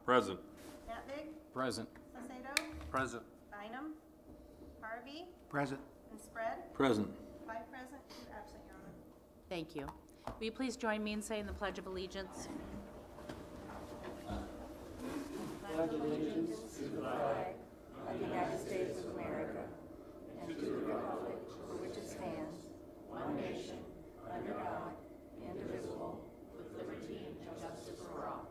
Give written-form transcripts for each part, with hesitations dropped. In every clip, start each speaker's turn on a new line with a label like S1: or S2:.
S1: Present.
S2: Natvig,
S3: Present.
S2: Saucedo,
S1: Present.
S2: Bynum, Harvey,
S3: Present.
S2: and Spread.
S1: Present.
S2: 5 present, 2 absent, Your Honor.
S4: Thank you. Will you please join me in saying the Pledge of Allegiance?
S5: Pledge allegiance to the flag of the United States of America and to the republic for which it stands, one nation, under God, indivisible, with liberty and justice for all.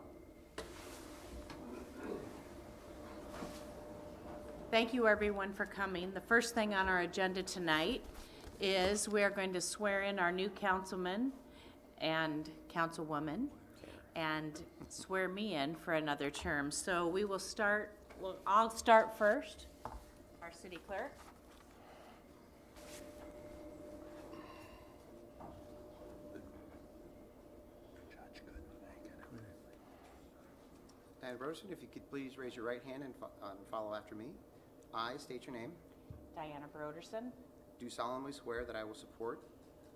S4: Thank you, everyone, for coming. The first thing on our agenda tonight is we are going to swear in our new councilman and councilwoman and swear me in for another term. So we will start, I'll start first. Our city clerk.
S6: Diana Broderson, if you could please raise your right hand and follow after me. I state your name.
S4: Diana Broderson.
S6: Do solemnly swear that I will support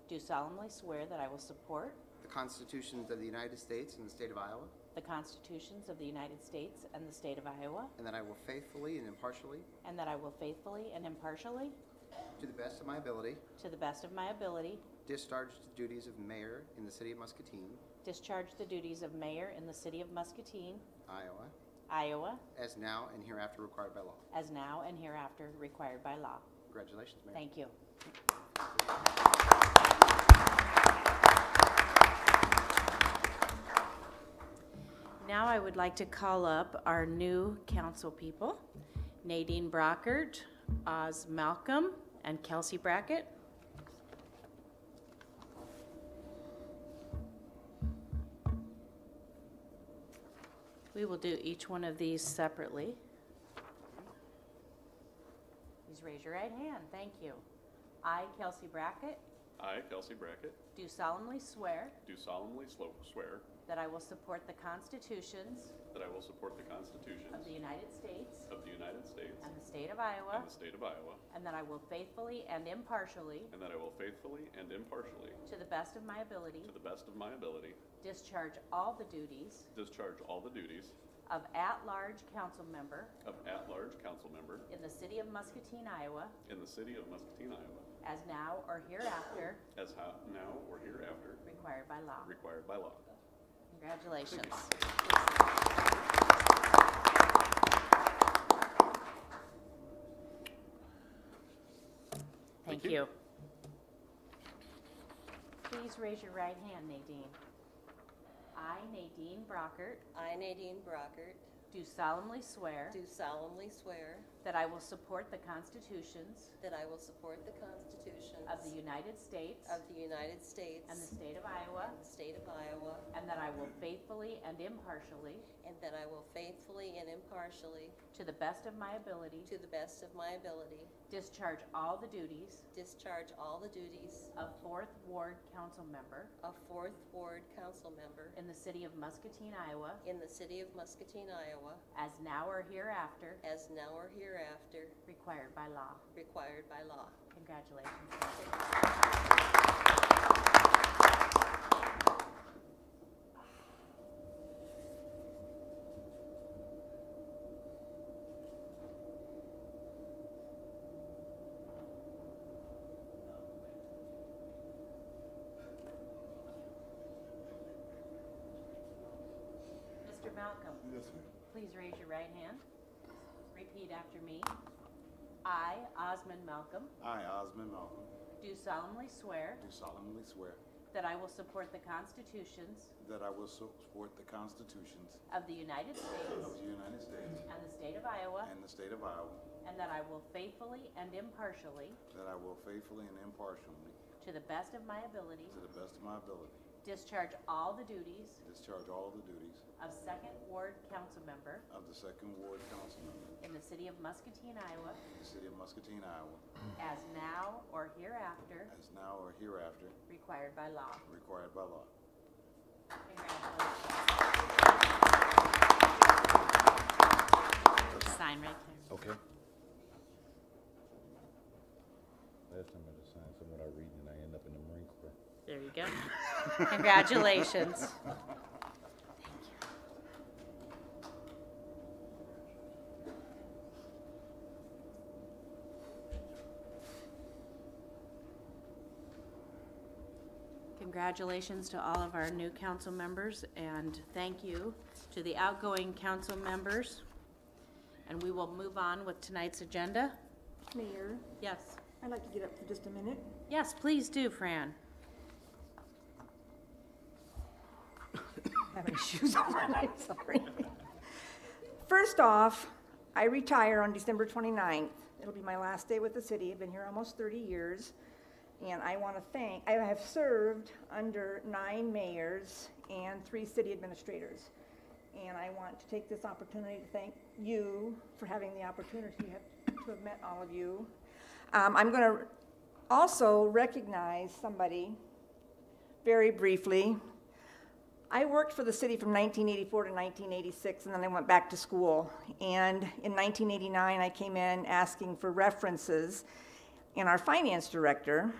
S4: Do solemnly swear that I will support
S6: the constitutions of the United States and the state of Iowa,
S4: the constitutions of the United States and the state of Iowa,
S6: and that I will faithfully and impartially,
S4: and that I will faithfully and impartially,
S6: to the best of my ability,
S4: to the best of my ability,
S6: discharge the duties of mayor in the city of Muscatine,
S4: discharge the duties of mayor in the city of Muscatine,
S6: Iowa,
S4: Iowa,
S6: as now and hereafter required by law.
S4: as now and hereafter required by law.
S6: Congratulations, Mayor.
S4: Thank you. Now I would like to call up our new council people, Nadine Brockert, Oz Malcolm, and Kelsey Brackett. We will do each one of these separately. Please raise your right hand. Thank you. I, Kelsey Brackett,
S1: I, Kelsey Brackett,
S4: do solemnly swear
S1: do solemnly swear
S4: that I will support the constitutions
S1: that I will support the constitutions
S4: of the United States
S1: of the United States
S4: and the state of Iowa,
S1: and the state of Iowa,
S4: and that I will faithfully and impartially,
S1: and that I will faithfully and impartially,
S4: to the best of my ability,
S1: to the best of my ability,
S4: discharge all the duties
S1: discharge all the duties
S4: of at-large council member
S1: of at-large council member
S4: in the city of Muscatine, Iowa,
S1: in the city of Muscatine, Iowa,
S4: as now or hereafter
S1: as now or hereafter
S4: required by law.
S1: required by law.
S4: Congratulations. Thank you. Please raise your right hand, Nadine. I, Nadine Brockert,
S5: I, Nadine Brockert,
S4: do solemnly swear
S5: do solemnly swear
S4: that I will support the constitutions
S5: that I will support the constitutions
S4: of the United States
S5: of the United States
S4: and the state of Iowa,
S5: and the state of Iowa,
S4: and that I will faithfully and impartially,
S5: and that I will faithfully and impartially,
S4: to the best of my ability,
S5: to the best of my ability,
S4: discharge all the duties
S5: discharge all the duties
S4: of 4th Ward Council Member
S5: of 4th Ward Council Member
S4: in the city of Muscatine, Iowa,
S5: in the city of Muscatine, Iowa,
S4: as now or hereafter
S5: as now or hereafter
S4: required by law.
S5: required by law.
S4: Congratulations. Mr. Malcolm.
S3: Yes, sir.
S4: Please raise your right hand. Repeat after me. I, Osmond Malcolm,
S3: I, Osmond Malcolm,
S4: do solemnly swear
S3: do solemnly swear
S4: that I will support the constitutions
S3: that I will support the constitutions
S4: of the United States
S3: of the United States
S4: and the state of Iowa,
S3: and the state of Iowa,
S4: and that I will faithfully and impartially,
S3: that I will faithfully and impartially,
S4: to the best of my ability,
S3: to the best of my ability,
S4: discharge all the duties
S3: discharge all the duties
S4: of 2nd Ward Council Member
S3: of the 2nd Ward Council Member
S4: in the city of Muscatine, Iowa,
S3: in the city of Muscatine, Iowa,
S4: as now or hereafter
S3: as now or hereafter
S4: required by law.
S3: required by law.
S4: Congratulations. Sign right there.
S7: Okay. Last time I just signed something without reading and I end up in the Marine Corps.
S4: There you go. Congratulations. congratulations to all of our new council members, and thank you to the outgoing council members. And we will move on with tonight's agenda.
S5: Mayor,
S4: Yes.
S5: I'd like to get up for just a minute.
S4: Yes, please do, Fran.
S5: I have my shoes on, I'm sorry. First off, I retire on December 29th. It'll be my last day with the city. I've been here almost 30 years. And I want to thank, I have served under 9 mayors and 3 city administrators. And I want to take this opportunity to thank you for having the opportunity to have met all of you. I'm going to also recognize somebody very briefly. I worked for the city from 1984 to 1986, and then I went back to school. And in 1989, I came in asking for references, and our finance director,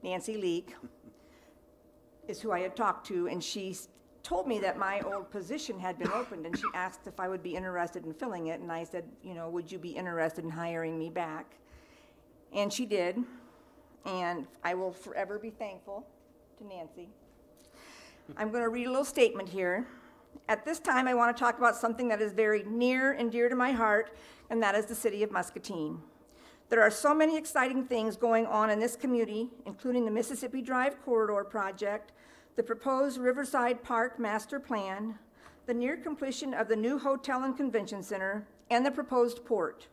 S5: Nancy Leak, is who I had talked to, and she told me that my old position had been opened, and she asked if I would be interested in filling it, and I said, you know, would you be interested in hiring me back? And she did, and I will forever be thankful to Nancy. I'm going to read a little statement here. At this time, I want to talk about something that is very near and dear to my heart, and that is the city of Muscatine. There are so many exciting things going on in this community, including the Mississippi Drive Corridor Project, the proposed Riverside Park Master Plan, the near completion of the new Hotel and Convention Center, and the proposed port.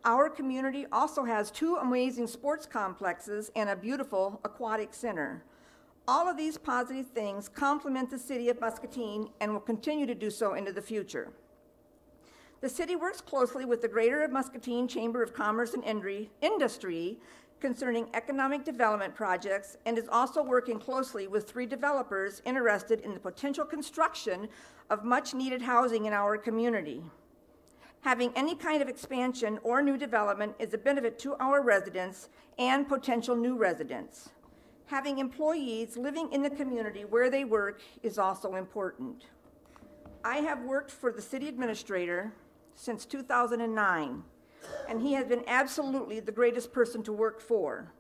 S5: Our community also has 2 amazing sports complexes and a beautiful aquatic center. All of these positive things complement the city of Muscatine and will continue to do so into the future. The city works closely with the Greater Muscatine Chamber of Commerce and Industry concerning economic development projects and is also working closely with 3 developers interested in the potential construction of much-needed housing in our community. Having any kind of expansion or new development is a benefit to our residents and potential new residents. Having employees living in the community where they work is also important. I have worked for the city administrator since 2009, and he has been absolutely the greatest person to work for.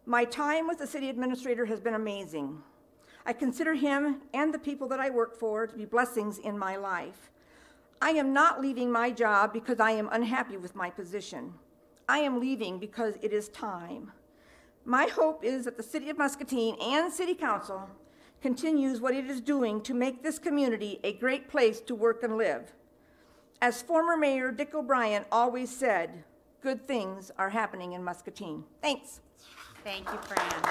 S5: My time with the city administrator has been amazing. I consider him and the people that I work for to be blessings in my life. I am not leaving my job because I am unhappy with my position. I am leaving because it is time. My hope is that the City of Muscatine and City Council continues what it is doing to make this community a great place to work and live. As former Mayor Dick O'Brien always said, good things are happening in Muscatine. Thanks.
S4: Thank you, Fran.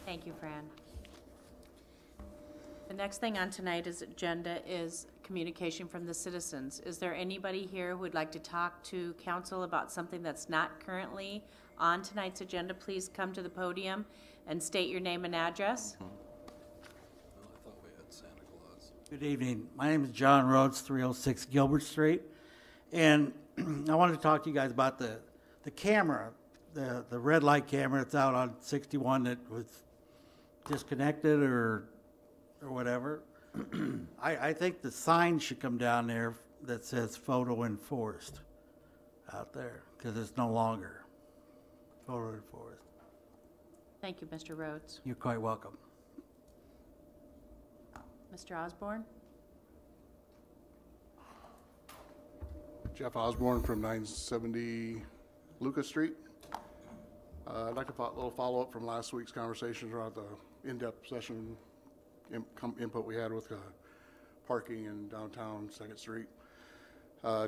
S4: Thank you, Fran. The next thing on tonight's agenda is communication from the citizens. Is there anybody here who would like to talk to council about something that's not currently on tonight's agenda? Please come to the podium and state your name and address.
S8: Good evening. My name is John Rhodes, 306 Gilbert Street. And I wanted to talk to you guys about the camera, the red light camera that's out on 61 that was disconnected or whatever. I think the sign should come down there that says photo enforced out there, because it's no longer photo enforced.
S4: Thank you, Mr. Rhodes.
S8: You're quite welcome.
S4: Mr. Osborne?
S9: Jeff Osborne from 970 Lucas Street. I'd like to little follow-up from last week's conversations around the in-depth session input we had with parking in downtown 2nd Street.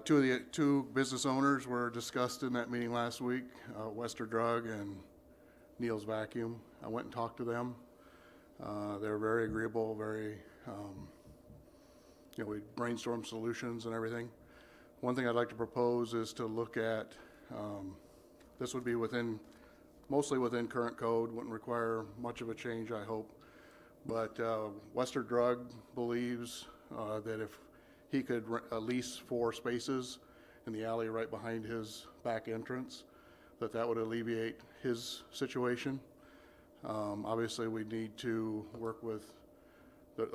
S9: 2 business owners were discussed in that meeting last week, Wester Drug and Neil's Vacuum. I went and talked to them. They're very agreeable, very, we brainstormed solutions and everything. One thing I'd like to propose is to look at, this would be mostly within current code, wouldn't require much of a change, I hope. But Wester Drug believes that if he could lease 4 spaces in the alley right behind his back entrance, that would alleviate his situation. Obviously, we need to work with,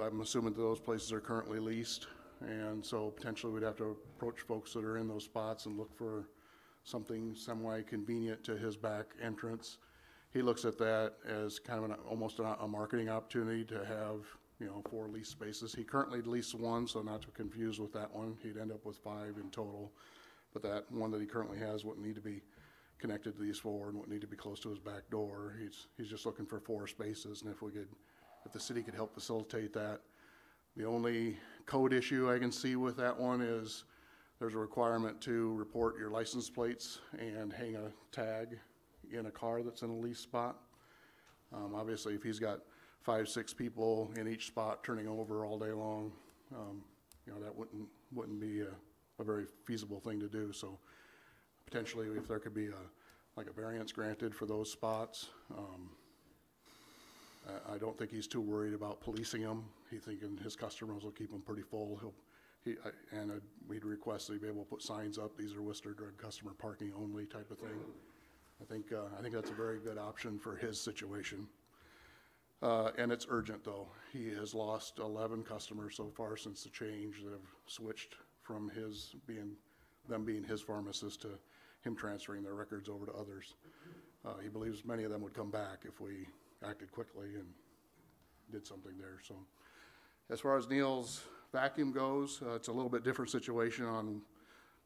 S9: I'm assuming those places are currently leased, and so potentially we'd have to approach folks that are in those spots and look for something semi-convenient to his back entrance. He looks at that as kind of almost a marketing opportunity to have, 4 lease spaces. He currently leases 1, so not to confuse with that one. He'd end up with 5 in total, but that one that he currently has wouldn't need to be connected to these 4 and wouldn't need to be close to his back door. He's just looking for 4 spaces, and if the city could help facilitate that. The only code issue I can see with that one is there's a requirement to report your license plates and hang a tag in a car that's in a lease spot. Obviously, if he's got 5, 6 people in each spot turning over all day long, that wouldn't be a very feasible thing to do. So potentially, if there could be a variance granted for those spots. I don't think he's too worried about policing them. He's thinking his customers will keep them pretty full. We'd request that he be able to put signs up. These are Worcester drug customer parking only type of thing. I think that's a very good option for his situation. And it's urgent though. He has lost 11 customers so far since the change that have switched from them being his pharmacist to him transferring their records over to others. He believes many of them would come back if we acted quickly and did something there. So as far as Neil's vacuum goes, it's a little bit different situation on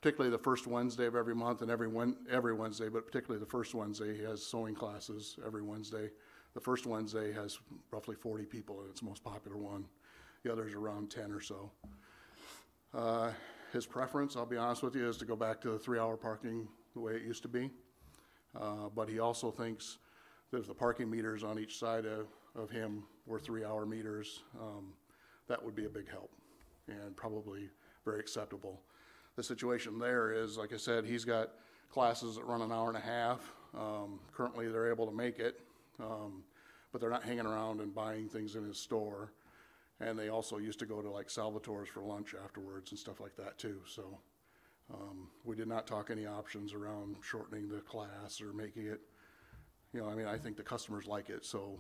S9: particularly the first Wednesday of every month and every Wednesday, but particularly the first Wednesday. He has sewing classes every Wednesday. The first Wednesday has roughly 40 people, and it's the most popular one. The others are around 10 or so. His preference, I'll be honest with you, is to go back to the 3-hour parking the way it used to be. But he also thinks that if the parking meters on each side of him were 3-hour meters, that would be a big help and probably very acceptable. The situation there is, like I said, he's got classes that run an hour and a half. Currently they're able to make it, but they're not hanging around and buying things in his store. And they also used to go to like Salvatore's for lunch afterwards and stuff like that too. So we did not talk any options around shortening the class or making it, I think the customers like it, so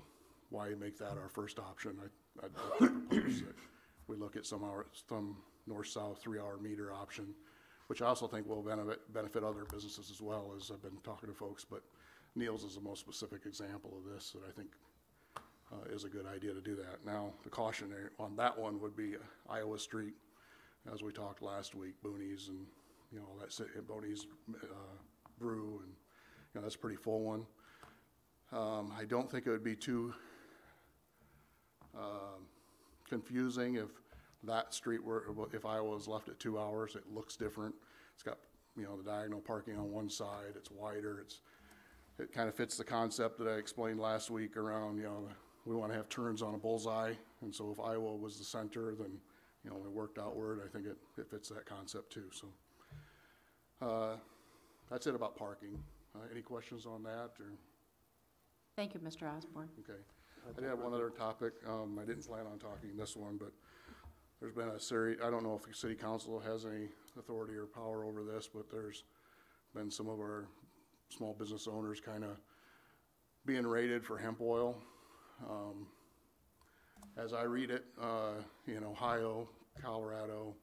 S9: why make that our first option? I'd propose that we look at some north-south 3-hour meter option, which I also think will benefit other businesses as well, as I've been talking to folks, but Neil's is the most specific example of this that I think is a good idea to do that. Now, the cautionary on that one would be Iowa Street, as we talked last week, Boonies and, all that, Boonies Brew, and that's a pretty full one. I don't think it would be too confusing if that street if Iowa was left at 2 hours. It looks different. It's got, the diagonal parking on one side. It's wider. It kind of fits the concept that I explained last week around, we want to have turns on a bullseye. And so if Iowa was the center, then, we worked outward. I think it fits that concept too. So that's it about parking. Any questions on that? Or?
S4: Thank you, Mr. Osborne.
S9: Okay. I did have one other topic. I didn't plan on talking this one, but there's been a series, I don't know if the city council has any authority or power over this, but there's been some of our small business owners kind of being raided for hemp oil. As I read it, in Ohio, Colorado,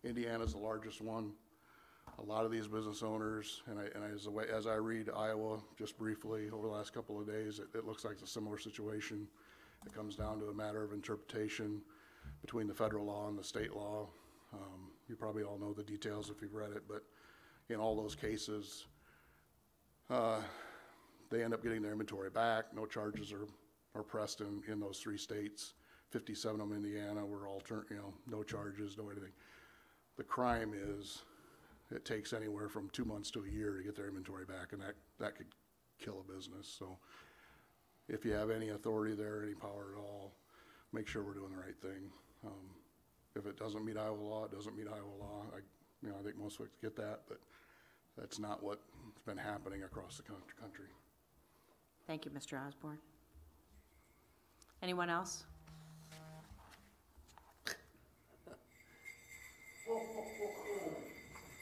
S9: Indiana's the largest one. A lot of these business owners, and as I read Iowa just briefly over the last couple of days, it looks like it's a similar situation. It comes down to a matter of interpretation between the federal law and the state law. You probably all know the details if you've read it, but in all those cases, they end up getting their inventory back. No charges are pressed in those 3 states. 57 of them in Indiana were all no charges, no anything. The crime is it takes anywhere from 2 months to a year to get their inventory back, and that could kill a business. So if you have any authority there, any power at all, make sure we're doing the right thing. If it doesn't meet Iowa law, it doesn't meet Iowa law. I think most folks get that, but that's not what's been happening across the country.
S4: Thank you, Mr. Osborne. Anyone else?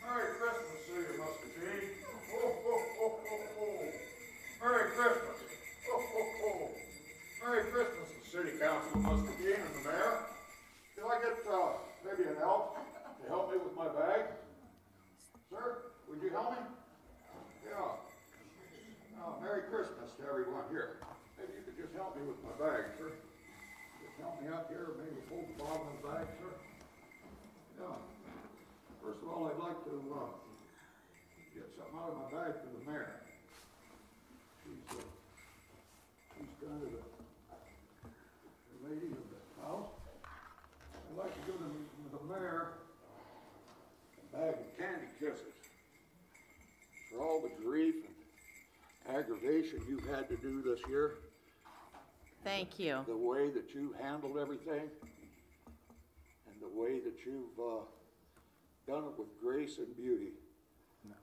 S10: Merry Christmas, City of Muscatine. Merry Christmas. Merry Christmas, the City Council of Muscatine and the Mayor. all, I'd like to, get something out of my bag for the mayor. She's kind of the lady of the house. I'd like to give the mayor a bag of candy kisses for all the grief and aggravation you've had to do this year.
S4: Thank you.
S10: The way that you handled everything and the way that you've done it with grace and beauty. And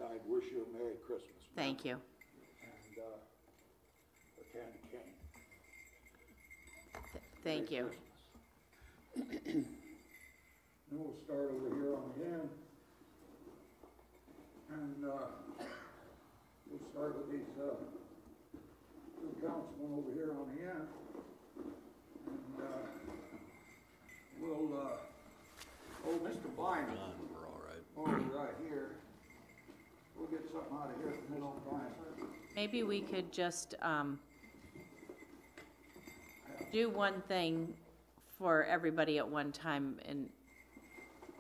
S10: I'd wish you a Merry Christmas.
S4: Thank you.
S10: And a candy cane.
S4: Thank you.
S10: Then we'll start over here on the end. And we'll start with these two councilmen over here on the end. And we'll, Mr. Bynum. We're all right. Over right here. We'll get something out of here from Mr. Bynum.
S4: Maybe we could just do one thing for everybody at one time and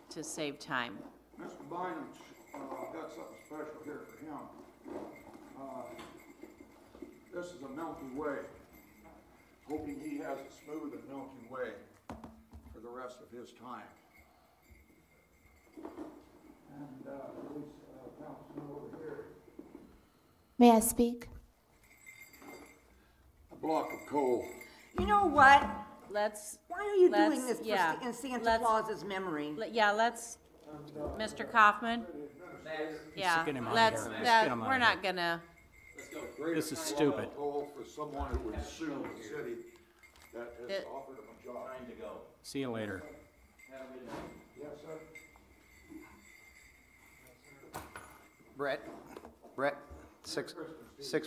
S4: to save time.
S10: Mr. Bynum's got something special here for him. This is a Milky Way. Hoping he has a smooth and Milky Way for the rest of his time. And these councilmen over here.
S11: May I speak?
S10: A block of coal.
S5: You know what?
S4: Let's,
S5: Why are you doing
S4: Let's-
S5: this
S4: yeah,
S5: in Santa
S4: let's-
S5: Claus's memory?
S4: let's, Mr. Kaufman? Yeah, let's, we're not gonna,
S10: This is stupid. For someone who would sue the city that has
S4: It-
S10: offered him a job.
S12: See you later.
S10: Yes, sir.
S6: Brett, 6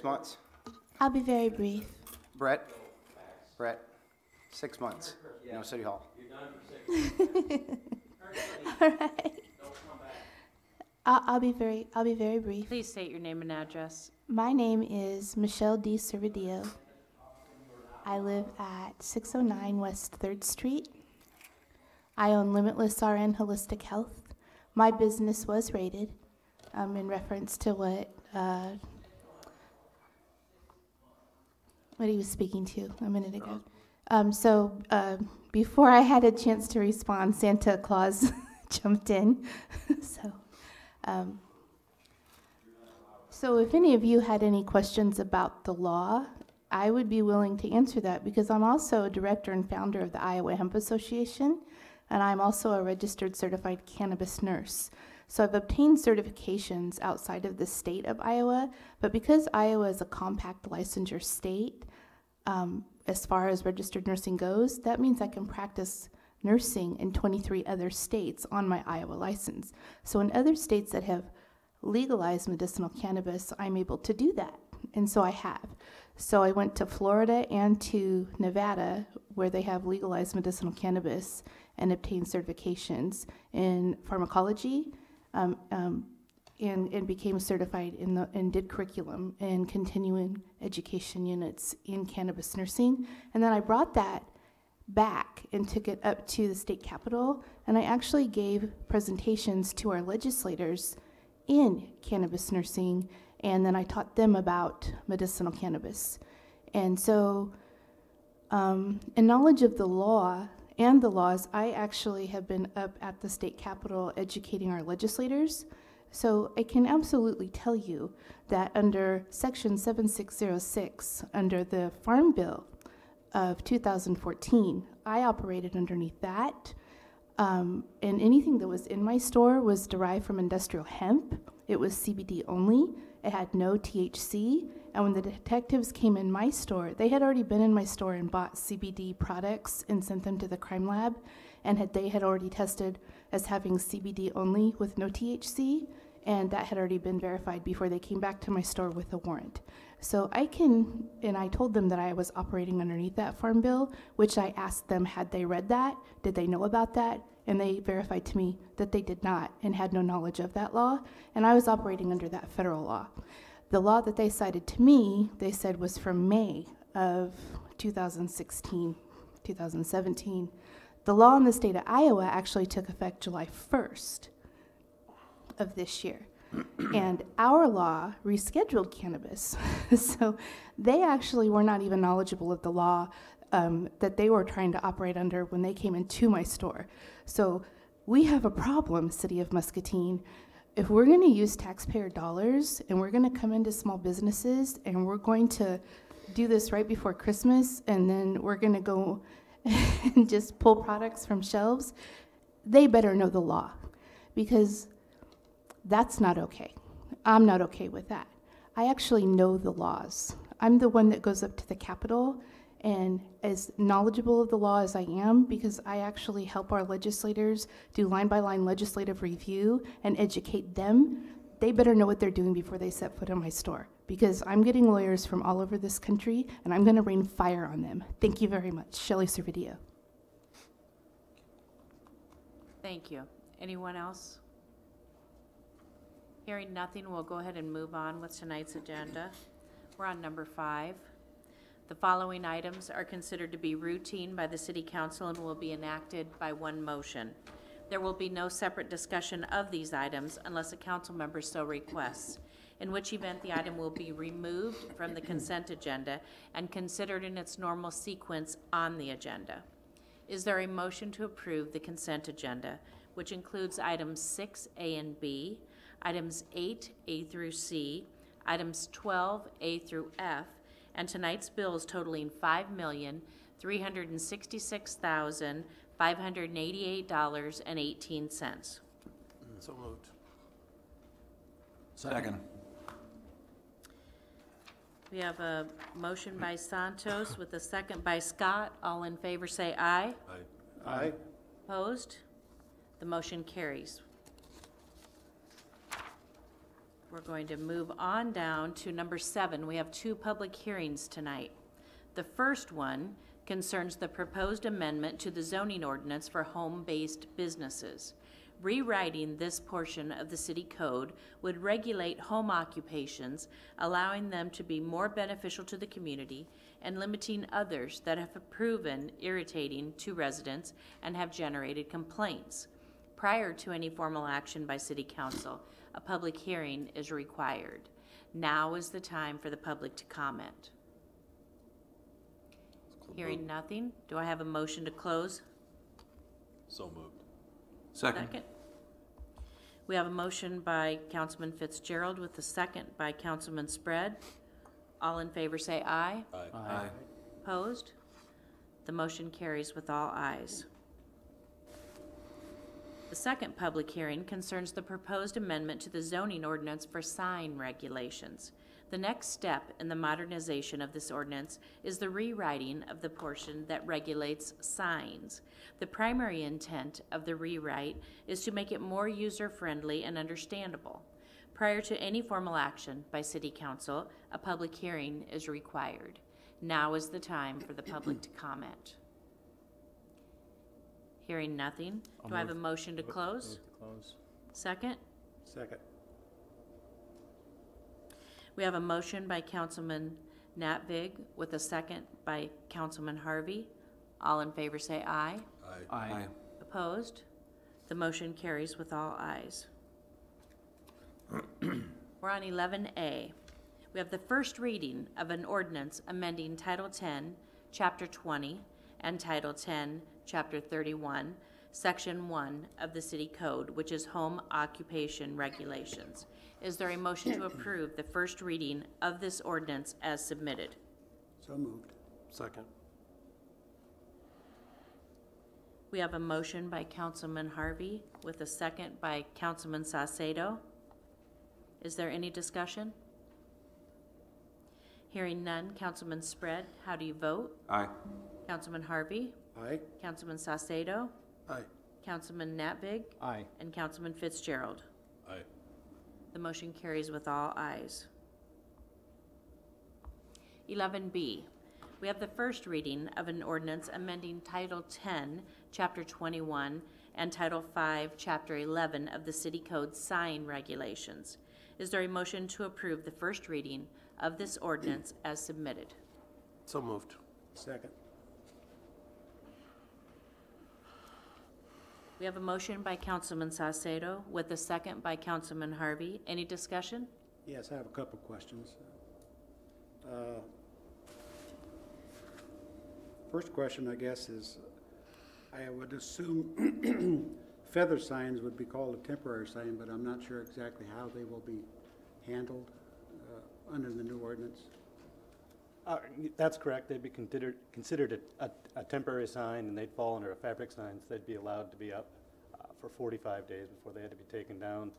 S6: months.
S11: I'll be very brief.
S6: Brett, 6 months. No City Hall.
S11: All right. I'll be very brief.
S4: please state your name and address.
S11: My name is Michelle D. Servadio. I live at 609 West 3rd Street. I own Limitless RN Holistic Health. My business was raided in reference to what he was speaking to a minute ago. Before I had a chance to respond, Santa Claus jumped in. So if any of you had any questions about the law, I would be willing to answer that because I'm also a director and founder of the Iowa Hemp Association, and I'm also a registered certified cannabis nurse. So I've obtained certifications outside of the state of Iowa, but because Iowa is a compact licensure state, as far as registered nursing goes, that means I can practice nursing in 23 other states on my Iowa license. So in other states that have legalized medicinal cannabis, I'm able to do that, and so I have. So I went to Florida and to Nevada, where they have legalized medicinal cannabis, and obtained certifications in pharmacology, and became certified and did curriculum and continuing education units in cannabis nursing. And then I brought that back and took it up to the state capitol, and I actually gave presentations to our legislators in cannabis nursing, and then I taught them about medicinal cannabis. And so, in knowledge of the law and the laws, I actually have been up at the state capitol educating our legislators. So I can absolutely tell you that under Section 7606, under the Farm Bill of 2014, I operated underneath that. And anything that was in my store was derived from industrial hemp. It was CBD only. It had no THC. And when the detectives came in my store, they had already been in my store and bought CBD products and sent them to the crime lab. And they had already tested as having CBD only with no THC. And that had already been verified before they came back to my store with a warrant. So I told them that I was operating underneath that farm bill, which I asked them, had they read that? Did they know about that? And they verified to me that they did not and had no knowledge of that law. And I was operating under that federal law. The law that they cited to me, they said was from May of 2016, 2017. The law in the state of Iowa actually took effect July 1st. of this year. And our law rescheduled cannabis. So they actually were not even knowledgeable of the law that they were trying to operate under when they came into my store. So we have a problem, City of Muscatine. If we're going to use taxpayer dollars and we're going to come into small businesses and we're going to do this right before Christmas and then we're going to go and just pull products from shelves, they better know the law, because that's not okay. I'm not okay with that. I actually know the laws. I'm the one that goes up to the Capitol and as knowledgeable of the law as I am, because I actually help our legislators do line-by-line legislative review and educate them. They better know what they're doing before they set foot in my store, because I'm getting lawyers from all over this country and I'm going to rain fire on them. Thank you very much. Shelley Servideo.
S4: Thank you. Anyone else? Hearing nothing, we'll go ahead and move on with tonight's agenda. We're on number 5. The following items are considered to be routine by the City Council and will be enacted by one motion. There will be no separate discussion of these items unless a council member so requests, in which event the item will be removed from the consent agenda and considered in its normal sequence on the agenda. Is there a motion to approve the consent agenda, which includes items 6A and B, items 8A through C, items 12A through F, and tonight's bills totaling $5,366,588.18.
S6: So moved.
S3: Second.
S4: We have a motion by Santos with a second by Scott. All in favor say aye.
S6: Aye.
S4: Opposed? The motion carries. We're going to move on down to number 7. We have 2 public hearings tonight. The first one concerns the proposed amendment to the zoning ordinance for home-based businesses. Rewriting this portion of the city code would regulate home occupations, allowing them to be more beneficial to the community and limiting others that have proven irritating to residents and have generated complaints. Prior to any formal action by City Council, a public hearing is required. Now is the time for the public to comment. Hearing nothing, do I have a motion to close?
S1: So moved.
S4: Second. We have a motion by Councilman Fitzgerald with a second by Councilman Spread. All in favor say aye.
S1: Aye.
S4: Opposed? The motion carries with all ayes. The second public hearing concerns the proposed amendment to the zoning ordinance for sign regulations. The next step in the modernization of this ordinance is the rewriting of the portion that regulates signs. The primary intent of the rewrite is to make it more user-friendly and understandable. Prior to any formal action by City Council, a public hearing is required. Now is the time for the public to comment. Hearing nothing, do I have a motion to close? Second?
S6: Second.
S4: We have a motion by Councilman Natvig with a second by Councilman Harvey. All in favor say aye.
S6: Aye.
S4: Opposed? The motion carries with all ayes. We're on 11A. We have the first reading of an ordinance amending Title 10, Chapter 20, and Title 10, Chapter 31, Section 1 of the City Code, which is Home Occupation Regulations. Is there a motion to approve the first reading of this ordinance as submitted?
S6: So moved. Second.
S4: We have a motion by Councilman Harvey with a second by Councilman Saucedo. Is there any discussion? Hearing none, Councilman Spread, how do you vote?
S6: Aye.
S4: Councilman Harvey?
S6: Aye.
S4: Councilman Saucedo?
S6: Aye.
S4: Councilman Natvig?
S6: Aye.
S4: And Councilman Fitzgerald?
S1: Aye.
S4: The motion carries with all ayes. 11B. We have the first reading of an ordinance amending Title 10, Chapter 21, and Title 5, Chapter 11 of the City Code sign regulations. Is there a motion to approve the first reading of this ordinance as submitted?
S6: So moved. Second.
S4: We have a motion by Councilman Saucedo with a second by Councilman Harvey. Any discussion?
S12: Yes, I have a couple questions. First question, I guess, is I would assume feather signs would be called a temporary sign, but I'm not sure exactly how they will be handled under the new ordinance.
S13: That's correct. They'd be considered a temporary sign, and they'd fall under a fabric signs. They'd be allowed to be up for 45 days before they had to be taken down.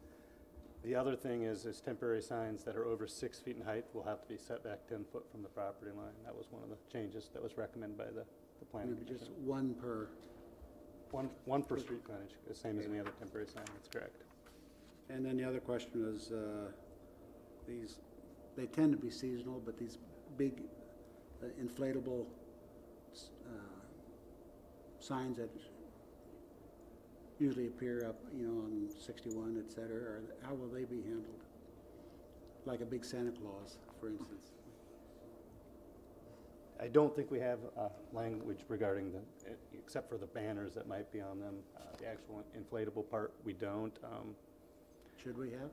S13: The other thing is temporary signs that are over 6 feet in height will have to be set back 10 foot from the property line. That was one of the changes that was recommended by the planning
S12: Maybe
S13: commission.
S12: just one per.
S13: One per street frontage, the same as any other temporary sign. That's correct.
S12: And then the other question is, they tend to be seasonal, but these big inflatable signs that usually appear up, on 61, et cetera, or how will they be handled? Like a big Santa Claus, for instance.
S13: I don't think we have language regarding except for the banners that might be on them. The actual inflatable part, we don't.
S12: Should we have?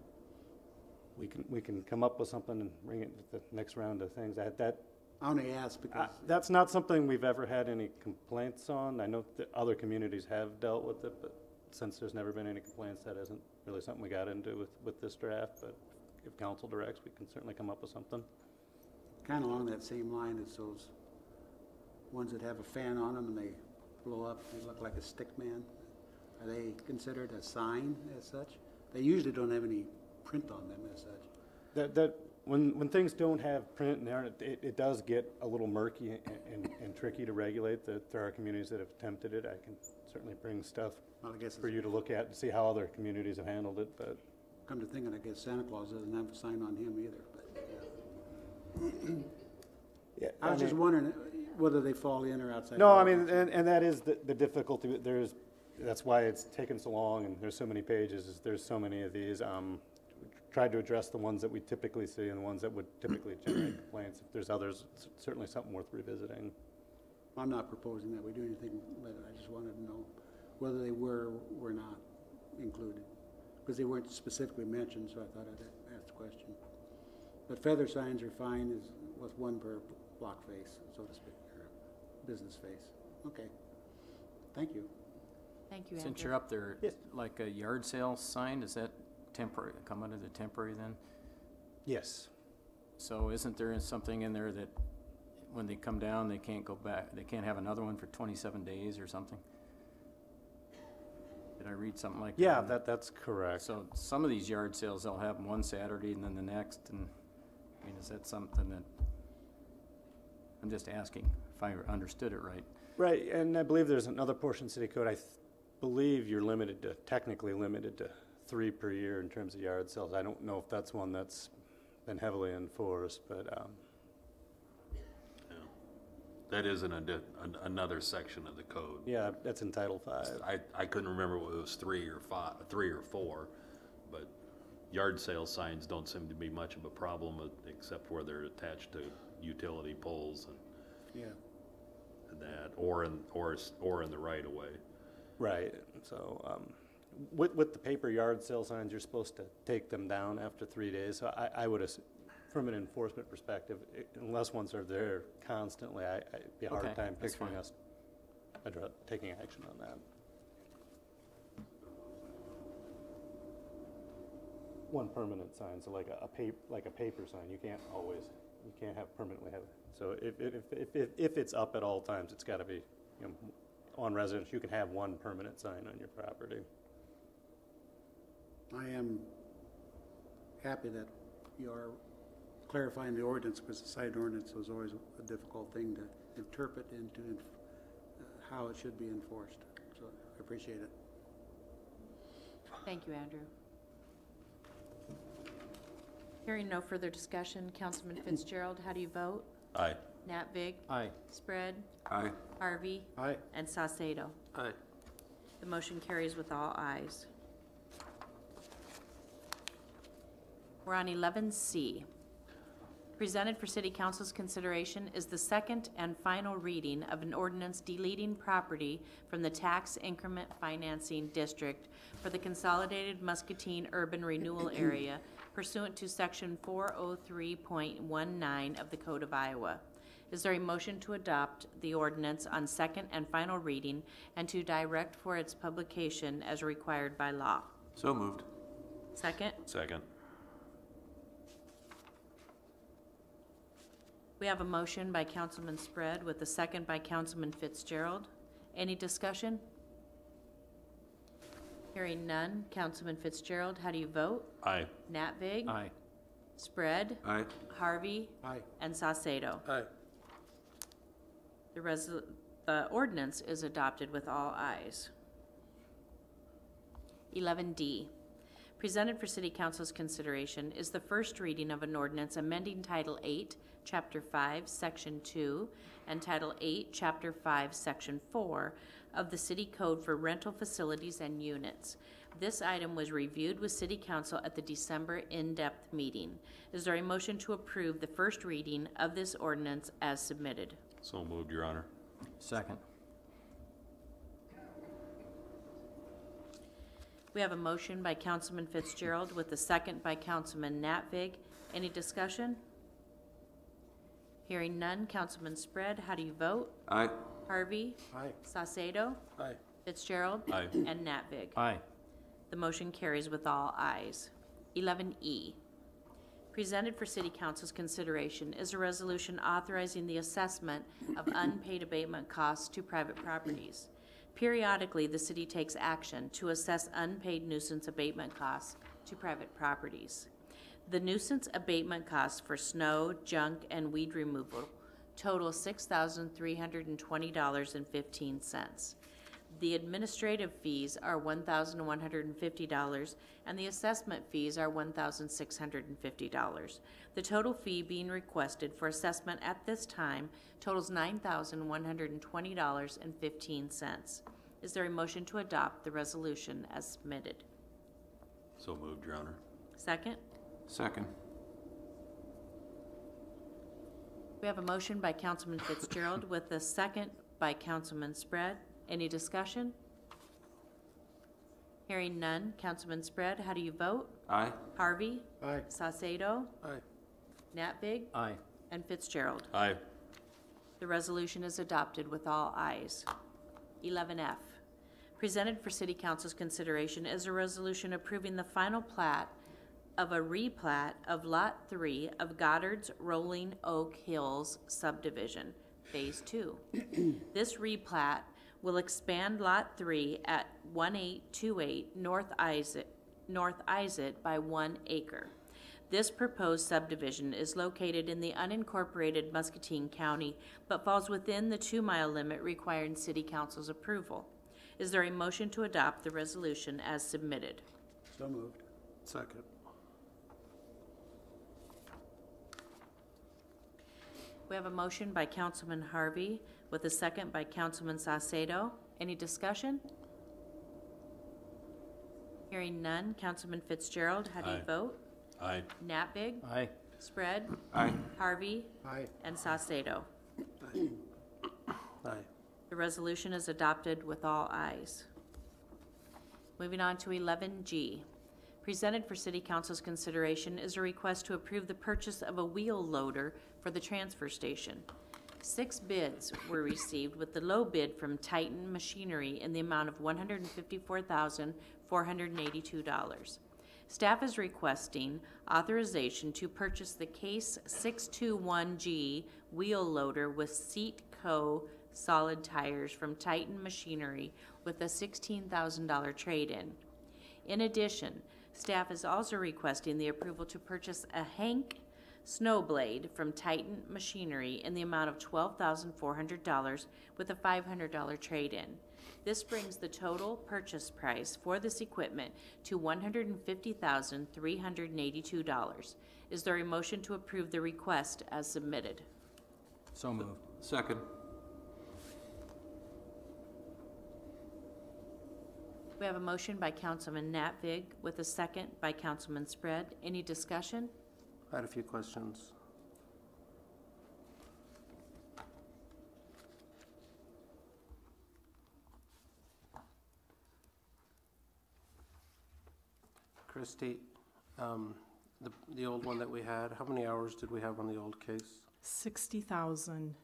S13: We can come up with something and bring it to the next round of things.
S12: I only ask because
S13: that's not something we've ever had any complaints on. I know that other communities have dealt with it, but since there's never been any complaints, that isn't really something we got into with this draft. But if council directs, we can certainly come up with something.
S12: kind of along that same line as those ones that have a fan on them and they blow up, they look like a stick man. Are they considered a sign as such? They usually don't have any print on them as such.
S13: When things don't have print in there, it does get a little murky and tricky to regulate. There are communities that have attempted it. I can certainly bring stuff for you to look at and see how other communities have handled it. But
S12: come to think of it, I guess Santa Claus doesn't have a sign on him either. But
S13: yeah,
S12: I was just wondering whether they fall in or outside.
S13: No, I mean, and that is the difficulty. That's why it's taken so long, and there's so many pages. There's so many of these. Tried to address the ones that we typically see and the ones that would typically generate complaints. If there's others, it's certainly something worth revisiting.
S12: I'm not proposing that we do anything, but I just wanted to know whether they were or were not included, because they weren't specifically mentioned, so I thought I'd ask the question. But feather signs are fine with one per block face, so to speak, or business face. Okay. Thank you.
S4: Thank you, Andrew.
S14: Since you're up there,
S13: Yes.
S14: like a yard sale sign, is that temporary, come under the temporary then?
S13: Yes.
S14: So isn't there something in there that when they come down, they can't go back, they can't have another one for 27 days or something? Did I read something like that?
S13: Yeah, that's correct.
S14: So some of these yard sales, they'll have them one Saturday and then the next, and I mean, is that something that, I'm just asking if I understood it right.
S13: Right, and I believe there's another portion of city code. I believe you're technically limited to 3 per year in terms of yard sales. I don't know if that's one that's been heavily enforced, but
S1: yeah. That is another section of the code.
S13: yeah, that's in Title 5.
S1: I couldn't remember whether it was 3 or 4, but yard sale signs don't seem to be much of a problem except where they're attached to utility poles and that, or in the right of way.
S13: Right. So with the paper yard sale signs, you're supposed to take them down after 3 days. So I would, from an enforcement perspective, unless ones are there constantly, it'd be a hard time picturing us taking action on that. One permanent sign, so like a paper sign, you can't have permanently have it. So if it's up at all times, it's got to be, on residence. You can have one permanent sign on your property.
S12: I am happy that you are clarifying the ordinance, because the sign ordinance was always a difficult thing to interpret into how it should be enforced. So I appreciate it.
S4: Thank you, Andrew. Hearing no further discussion, Councilman Fitzgerald, how do you vote?
S1: Aye.
S4: Nat Vig?
S14: Aye.
S4: Spread?
S3: Aye.
S4: Harvey?
S12: Aye.
S4: And Saucedo?
S1: Aye.
S4: The motion carries with all ayes. We're on 11C. Presented for City Council's consideration is the second and final reading of an ordinance deleting property from the tax increment financing district for the Consolidated Muscatine Urban Renewal Area pursuant to Section 403.19 of the Code of Iowa. Is there a motion to adopt the ordinance on second and final reading and to direct for its publication as required by law?
S14: So moved.
S4: Second?
S1: Second.
S4: We have a motion by Councilman Spread with a second by Councilman Fitzgerald. Any discussion? Hearing none. Councilman Fitzgerald, how do you vote?
S1: Aye.
S4: Nat Vig?
S14: Aye.
S4: Spread?
S14: Aye.
S4: Harvey?
S12: Aye.
S4: And Saucedo.
S10: Aye.
S4: The ordinance is adopted with all ayes. 11D. Presented for City Council's consideration is the first reading of an ordinance amending Title 8, Chapter 5, Section 2, and Title 8, Chapter 5, Section 4 of the City Code for rental facilities and units. This item was reviewed with City Council at the December in-depth meeting. Is there a motion to approve the first reading of this ordinance as submitted?
S1: So moved, Your Honor.
S14: Second.
S4: We have a motion by Councilman Fitzgerald with a second by Councilman Natvig. Any discussion? Hearing none. Councilman Spread, how do you vote?
S14: Aye.
S4: Harvey?
S12: Aye.
S4: Saucedo?
S10: Aye.
S4: Fitzgerald?
S1: Aye.
S4: And Natvig.
S14: Aye.
S4: The motion carries with all ayes. 11E. Presented for City Council's consideration is a resolution authorizing the assessment of unpaid abatement costs to private properties. Periodically, the city takes action to assess unpaid nuisance abatement costs to private properties. The nuisance abatement costs for snow, junk, and weed removal total $6,320.15. The administrative fees are $1,150, and the assessment fees are $1,650. The total fee being requested for assessment at this time totals $9,120.15. Is there a motion to adopt the resolution as submitted?
S1: So moved, Your Honor.
S4: Second?
S14: Second.
S4: We have a motion by Councilman Fitzgerald with a second by Councilman Spread. Any discussion? Hearing none. Councilman Spread, how do you vote?
S14: Aye.
S4: Harvey?
S10: Aye.
S4: Saucedo?
S10: Aye.
S4: Natvig?
S14: Aye.
S4: And Fitzgerald.
S1: Aye.
S4: The resolution is adopted with all ayes. 11F. Presented for City Council's consideration is a resolution approving the final plat of a replat of Lot 3 of Goddard's Rolling Oak Hills subdivision, Phase 2. This replat will expand Lot 3 at 1828 North Isaac by 1 acre. This proposed subdivision is located in the unincorporated Muscatine County, but falls within the 2-mile limit requiring City Council's approval. Is there a motion to adopt the resolution as submitted?
S12: So moved.
S10: Second.
S4: We have a motion by Councilman Harvey with a second by Councilman Saucedo. Any discussion? Hearing none. Councilman Fitzgerald, how do you
S1: Aye.
S4: vote?
S1: Aye.
S4: Natvig?
S14: Aye.
S4: Spread?
S14: Aye.
S4: Harvey?
S12: Aye.
S4: And Saucedo.
S10: Aye.
S4: The resolution is adopted with all ayes. Moving on to 11G. Presented for City Council's consideration is a request to approve the purchase of a wheel loader for the transfer station. 6 bids were received, with the low bid from Titan Machinery in the amount of $154,482. Staff is requesting authorization to purchase the Case 621G wheel loader with Seatco solid tires from Titan Machinery with a $16,000 trade-in. In addition, staff is also requesting the approval to purchase a Hank Snowblade from Titan Machinery in the amount of $12,400 with a $500 trade-in. This brings the total purchase price for this equipment to $150,382. Is there a motion to approve the request as submitted?
S14: So moved. Second.
S4: We have a motion by Councilman Natvig with a second by Councilman Spread. Any discussion?
S15: I had a few questions. Christie, the old one that we had, how many hours did we have on the old case?
S16: 60,000.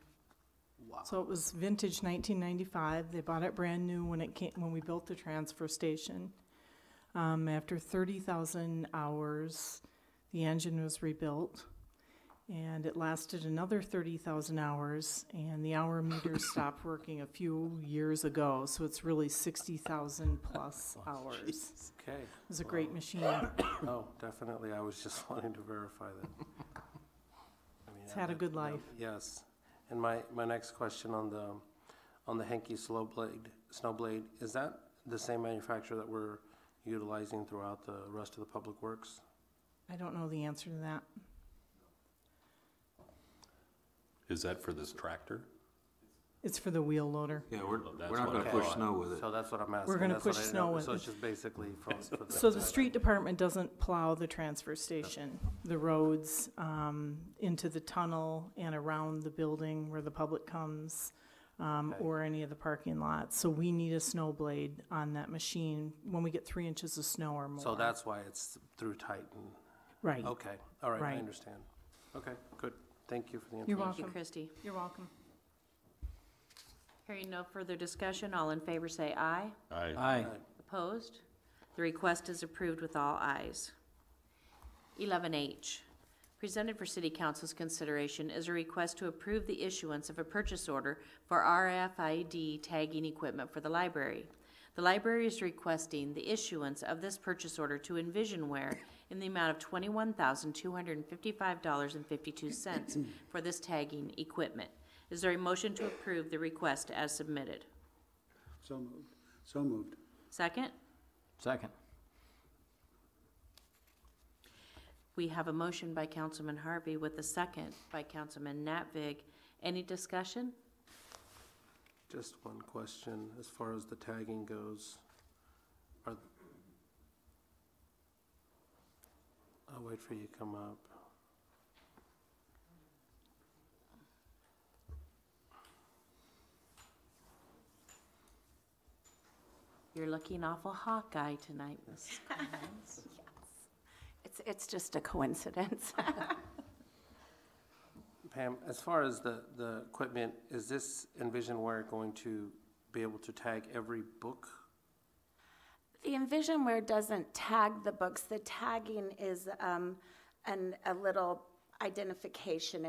S15: Wow.
S16: So it was vintage 1995. They bought it brand new when we built the transfer station. After 30,000 hours, the engine was rebuilt, and it lasted another 30,000 hours, and the hour meter stopped working a few years ago, so it's really 60,000 plus hours.
S15: Okay.
S16: It was a great machine.
S15: Oh, definitely. I was just wanting to verify that.
S16: It's had a good life.
S15: Yes. And my next question on the Henke Snowblade, is that the same manufacturer that we're utilizing throughout the rest of the public works?
S16: I don't know the answer to that.
S1: Is that for this tractor?
S16: It's for the wheel loader.
S7: Yeah, we're
S1: That's
S7: not
S1: what
S7: gonna
S1: I
S7: push
S1: thought.
S7: snow with it.
S15: So that's what I'm asking.
S16: We're gonna
S15: That's what
S16: push
S15: I
S16: snow
S15: know.
S16: with
S15: So
S16: it.
S15: it's just basically for the.
S16: So the street department doesn't plow the transfer station, the roads, into the tunnel and around the building where the public comes, or any of the parking lots. So we need a snow blade on that machine when we get 3 inches of snow or more.
S15: So that's why it's through Titan.
S16: Right.
S15: Okay, all right, I
S16: Right.
S15: understand. Okay, good. Thank you for the information.
S16: You're
S4: Thank
S16: welcome.
S4: you, Christie.
S16: You're welcome.
S4: Hearing no further discussion, all in favor say aye.
S1: Aye.
S14: Aye.
S4: Opposed? The request is approved with all ayes. 11H, presented for City Council's consideration is a request to approve the issuance of a purchase order for RFID tagging equipment for the library. The library is requesting the issuance of this purchase order to Envisionware in the amount of $21,255.52 for this tagging equipment. Is there a motion to approve the request as submitted?
S12: So moved. So moved.
S4: Second?
S14: Second.
S4: We have a motion by Councilman Harvey with a second by Councilman Natvig. Any discussion?
S15: Just one question, as far as the tagging goes, I'll wait for you to come up.
S4: You're looking awful Hawkeye tonight, Mrs. Collins.
S5: It's just a coincidence.
S15: Pam, as far as the equipment, is this Envisionware going to be able to tag every book?
S5: The Envisionware doesn't tag the books. The tagging is a little identification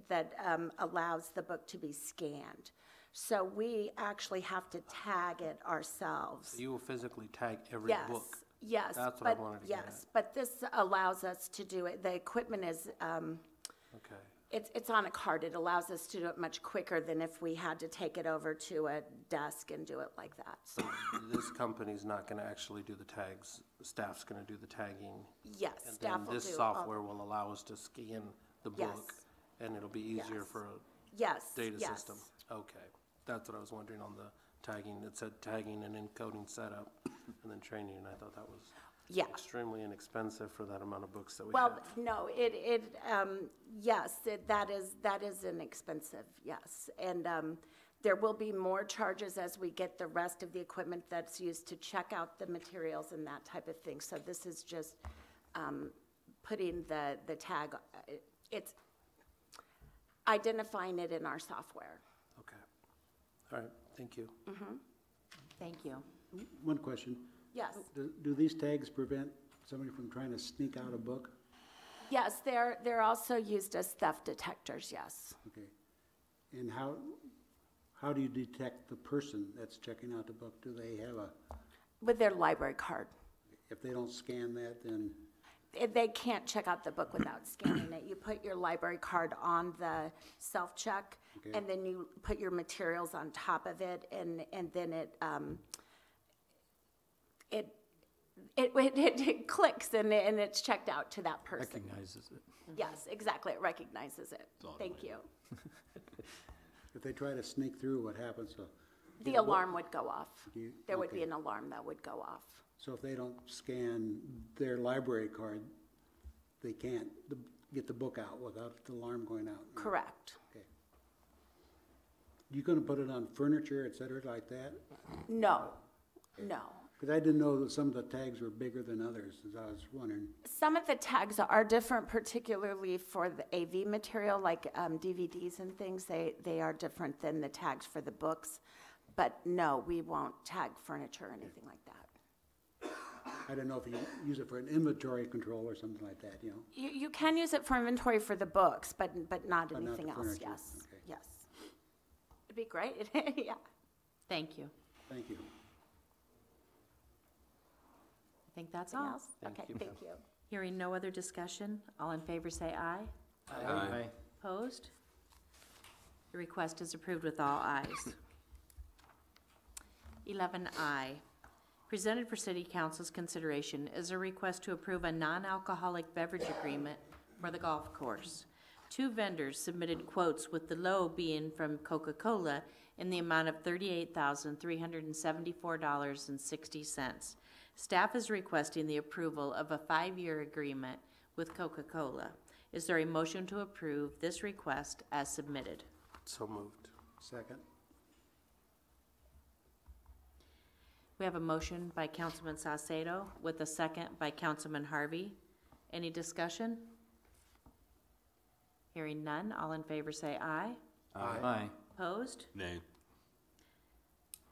S5: that allows the book to be scanned. So we actually have to tag it ourselves.
S15: You will physically tag every book?
S5: Yes,
S15: That's what I wanted to get at.
S5: yes, but this allows us to do it. The equipment is
S15: Okay.
S5: it's on a cart. It allows us to do it much quicker than if we had to take it over to a desk and do it like that.
S15: So this company's not going to actually do the tags, staff's going to do the tagging?
S5: Yes,
S15: And
S5: staff
S15: then
S5: will
S15: this
S5: do all-
S15: software will allow us to scan the
S5: Yes.
S15: book, and it'll be easier
S5: Yes.
S15: for a
S5: Yes,
S15: data
S5: yes.
S15: system? Okay, that's what I was wondering on the tagging. It said tagging and encoding setup, and then training, and I thought that was
S5: Yeah.
S15: extremely inexpensive for that amount of books that we
S5: Well,
S15: have.
S5: no, yes, that is inexpensive, yes. And there will be more charges as we get the rest of the equipment that's used to check out the materials and that type of thing. So this is just putting the tag, it's identifying it in our software.
S15: Okay, all right, thank you.
S4: Thank you.
S12: One question.
S5: Yes.
S12: Do these tags prevent somebody from trying to sneak out a book?
S5: Yes, they're also used as theft detectors, yes.
S12: Okay. And how do you detect the person that's checking out the book? Do they have
S5: With their library card.
S12: if they don't scan that, then,
S5: They can't check out the book without scanning it. You put your library card on the self-check,
S12: Okay.
S5: and then you put your materials on top of it, and then it clicks, and it's checked out to that person.
S14: Recognizes it.
S5: Yes, exactly, it recognizes it. Thank you.
S12: if they try to sneak through, what happens? So
S5: The alarm would go off.
S12: You-
S5: There would be
S12: okay.
S5: an alarm that would go off.
S12: So if they don't scan their library card, they can't get the book out without the alarm going out?
S5: Correct.
S12: Okay. You gonna put it on furniture, et cetera, like that?
S5: No, no.
S12: Because I didn't know that some of the tags were bigger than others, as I was wondering.
S4: Some of the tags are different, particularly for the AV material, like DVDs and things. They are different than the tags for the books. But no, we won't tag furniture or anything like that.
S12: I don't know if you use it for an inventory control or something like that, you know?
S4: You can use it for inventory for the books, but not
S12: But not
S4: anything
S12: the
S4: else,
S12: furniture.
S4: yes,
S12: Okay.
S4: yes. It'd be great, yeah. Thank you.
S12: Thank you.
S4: I think that's
S14: Anything
S4: all.
S14: else? Thank
S4: Okay,
S14: you.
S4: thank you. Hearing no other discussion, all in favor say aye.
S14: Aye.
S4: Opposed? The request is approved with all ayes. 11I, presented for City Council's consideration is a request to approve a non-alcoholic beverage agreement for the golf course. 2 vendors submitted quotes, with the low being from Coca-Cola in the amount of $38,374.60. Staff is requesting the approval of a 5-year agreement with Coca-Cola. Is there a motion to approve this request as submitted?
S15: So moved.
S12: Second.
S4: We have a motion by Councilman Saucedo with a second by Councilman Harvey. Any discussion? Hearing none, all in favor say aye.
S14: Aye.
S4: Opposed?
S1: Nay.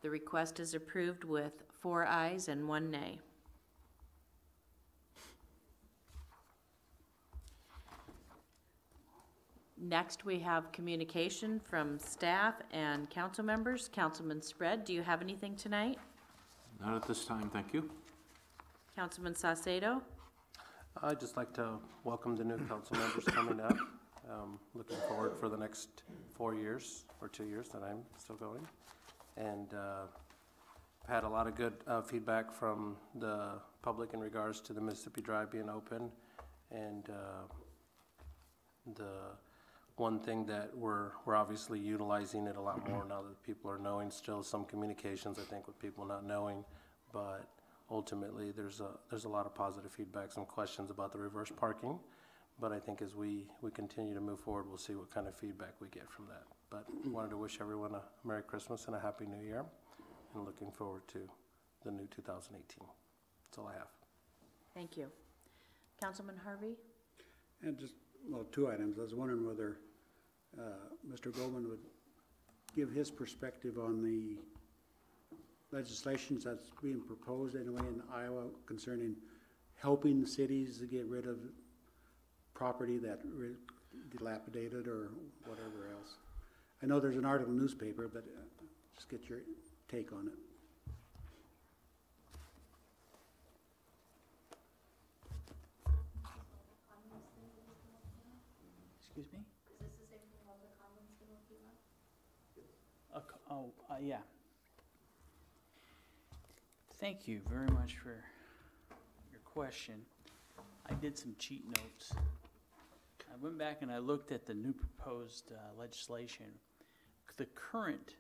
S4: The request is approved with 4 ayes and 1 nay. Next, we have communication from staff and council members. Councilman Spread, do you have anything tonight?
S17: Not at this time, thank you.
S4: Councilman Saucedo?
S15: I'd just like to welcome the new council members coming up. Looking forward for the next 4 years, or 2 years that I'm still going. And I've had a lot of good feedback from the public in regards to the Mississippi Drive being open. And the one thing that we're obviously utilizing it a lot more now that people are knowing. Still some communications, I think, with people not knowing, but ultimately there's a lot of positive feedback, some questions about the reverse parking. But I think as we continue to move forward, we'll see what kind of feedback we get from that. But wanted to wish everyone a Merry Christmas and a Happy New Year, and looking forward to the new 2018. That's all I have.
S4: Thank you. Councilman Harvey?
S12: And just, well, 2 items. I was wondering whether Mr. Goldman would give his perspective on the legislation that's being proposed anyway in Iowa concerning helping cities to get rid of property that dilapidated or whatever else. I know there's an article in the newspaper, but just get your take on it.
S18: Excuse me? Yeah. Thank you very much for your question. I did some cheat notes. I went back and I looked at the new proposed legislation. The current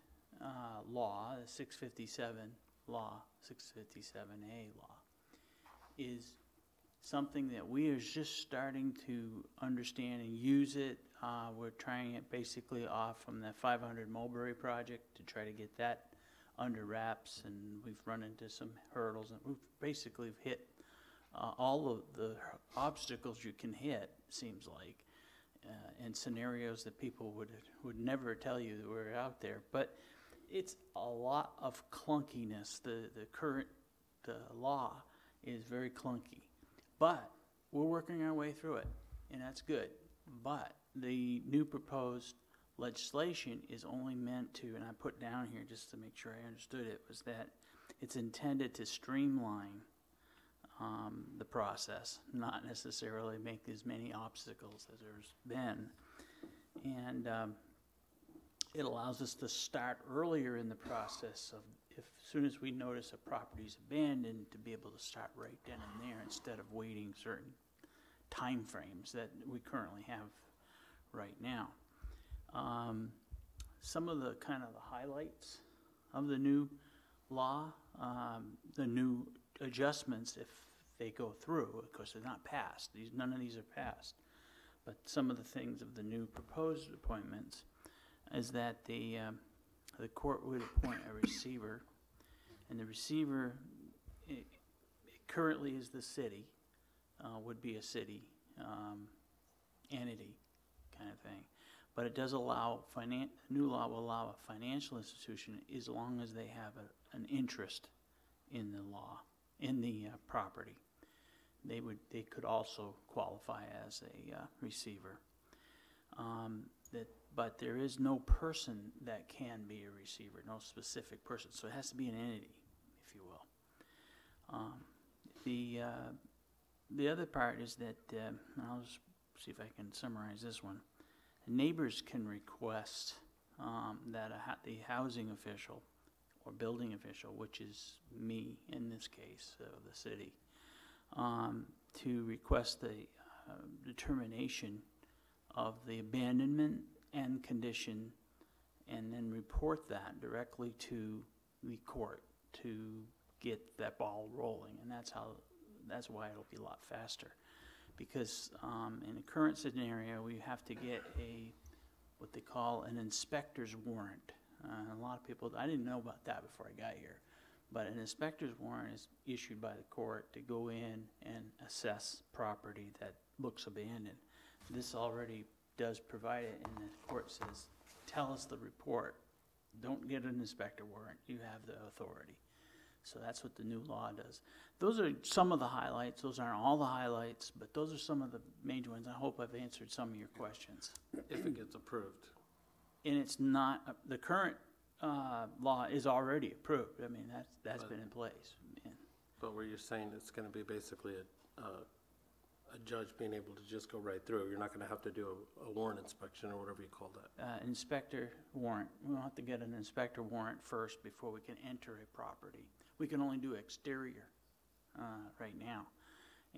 S18: law, the 657 law, 657A law, is something that we are just starting to understand and use it. We're trying it basically off from the 500 Mulberry project to try to get that under wraps, and we've run into some hurdles, and we've basically hit all of the obstacles you can hit, seems like, and scenarios that people would never tell you that were out there. But it's a lot of clunkiness. The current law is very clunky. But we're working our way through it, and that's good. But the new proposed legislation is only meant to, and I put down here just to make sure I understood it, was that it's intended to streamline the process, not necessarily make as many obstacles as there's been. And it allows us to start earlier in the process of, as soon as we notice a property's abandoned, to be able to start right then and there instead of waiting certain time frames that we currently have right now. Some of the kind of the highlights of the new law, the new adjustments, if they go through, of course they're not passed, none of these are passed, but some of the things of the new proposed appointments is that the court would appoint a receiver, and the receiver currently is the city, would be a city entity kind of thing. But it does allow, new law will allow a financial institution as long as they have an interest in the law, in the property. They could also qualify as a receiver. But there is no person that can be a receiver, no specific person. So it has to be an entity, if you will. The other part is that, I'll just see if I can summarize this one. Neighbors can request that the housing official or building official, which is me in this case, the city, to request the determination of the abandonment and condition, and then report that directly to the court to get that ball rolling. And that's why it'll be a lot faster. Because in the current scenario, we have to get what they call an inspector's warrant. A lot of people, I didn't know about that before I got here, but an inspector's warrant is issued by the court to go in and assess property that looks abandoned. This already does provide it, and the court says, tell us the report. Don't get an inspector warrant. You have the authority. So that's what the new law does. Those are some of the highlights. Those aren't all the highlights, but those are some of the major ones. I hope I've answered some of your questions.
S15: If it gets approved.
S18: And it's not, the current law is already approved. I mean, that's been in place. And
S15: But where you're saying it's going to be basically a judge being able to just go right through. You're not going to have to do a warrant inspection or whatever you call that.
S18: Inspector warrant. We'll have to get an inspector warrant first before we can enter a property. We can only do exterior right now.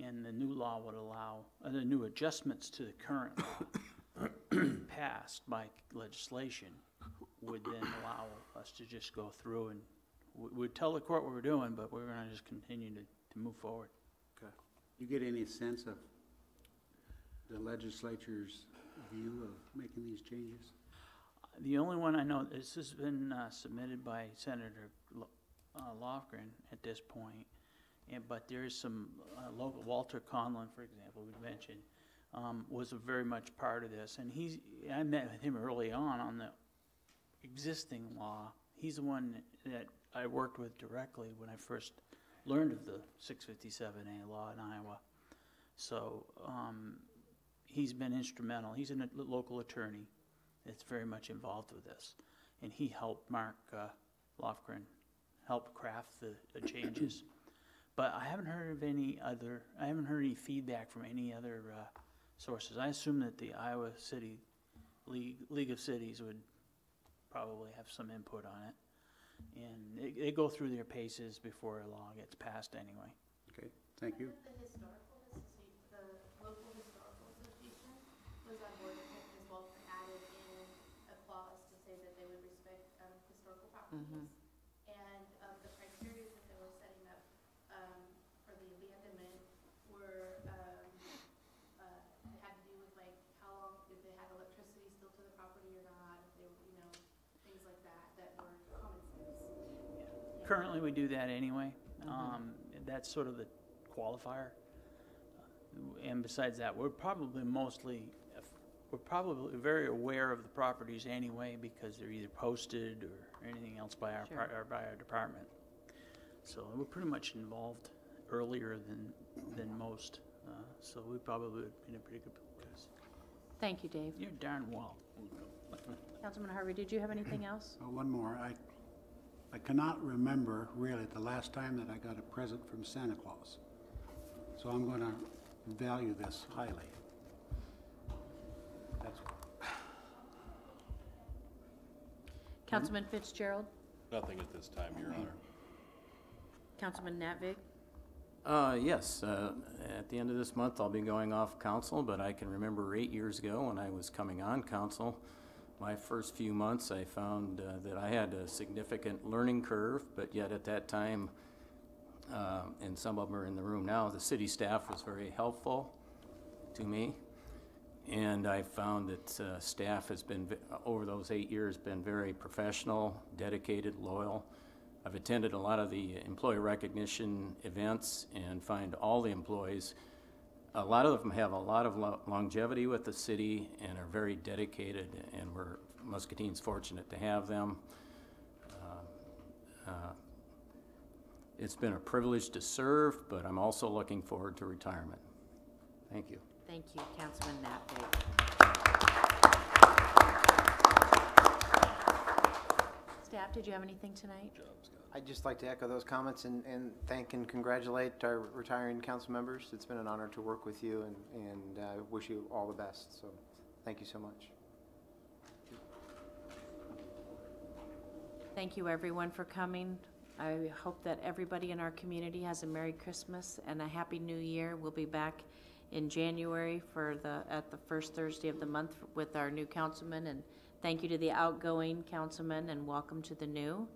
S18: And the new law would allow, the new adjustments to the current law passed by legislation would then allow us to just go through and we'd tell the court what we're doing, but we're going to just continue to move forward.
S15: Okay.
S12: You get any sense of the legislature's view of making these changes?
S18: The only one I know, this has been submitted by Senator Lofgren at this point, but there is some local, Walter Conlon, for example, we mentioned, was very much part of this, and I met with him early on the existing law. He's the one that I worked with directly when I first learned of the 657A law in Iowa. So he's been instrumental. He's a local attorney that's very much involved with this, and he helped Mark Lofgren help craft the changes. But I haven't heard of any feedback from any other sources. I assume that the Iowa City League of Cities would probably have some input on it. And they go through their paces before a law gets passed anyway.
S12: Okay, thank you.
S11: The local historical association was on board with it as well, added in a clause to say that they would respect historical properties. And the criteria that they were setting up for the abandonment were had to do with like how long, if they had electricity still to the property or not, if they were, things like that were common sense. Yeah.
S18: Currently, we do that anyway. That's sort of the qualifier. And besides that, we're probably very aware of the properties anyway because they're either posted or anything else by our department. So we're pretty much involved earlier than most. So we probably would be in a pretty good place.
S4: Thank you, Dave.
S18: You're darn well.
S4: Councilman Harvey, did you have anything else?
S12: One more. I cannot remember really the last time that I got a present from Santa Claus. So I'm going to value this highly. That's all.
S4: Councilman Fitzgerald?
S1: Nothing at this time, Your Honor.
S4: Councilman Natvig?
S14: Yes, at the end of this month, I'll be going off council, but I can remember 8 years ago when I was coming on council, my first few months, I found that I had a significant learning curve, but yet at that time, and some of them are in the room now, the city staff was very helpful to me. And I found that staff has been, over those 8 years, been very professional, dedicated, loyal. I've attended a lot of the employee recognition events and find all the employees, a lot of them have a lot of longevity with the city and are very dedicated, and we're Muscatine's fortunate to have them. It's been a privilege to serve, but I'm also looking forward to retirement. Thank you.
S4: Thank you, Councilman Nappi. Staff, did you have anything tonight?
S6: I'd just like to echo those comments and thank and congratulate our retiring council members. It's been an honor to work with you and wish you all the best. So thank you so much.
S4: Thank you, everyone, for coming. I hope that everybody in our community has a Merry Christmas and a Happy New Year. We'll be back in January at the first Thursday of the month with our new councilman. And thank you to the outgoing councilman and welcome to the new.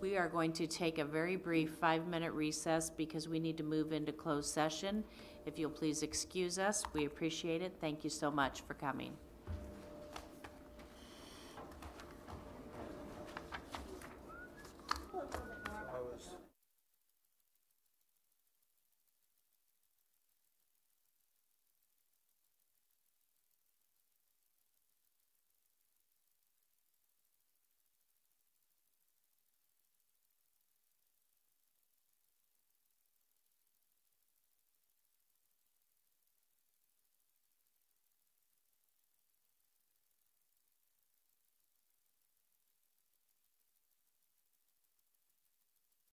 S4: We are going to take a very brief 5-minute recess because we need to move into closed session. If you'll please excuse us, we appreciate it. Thank you so much for coming.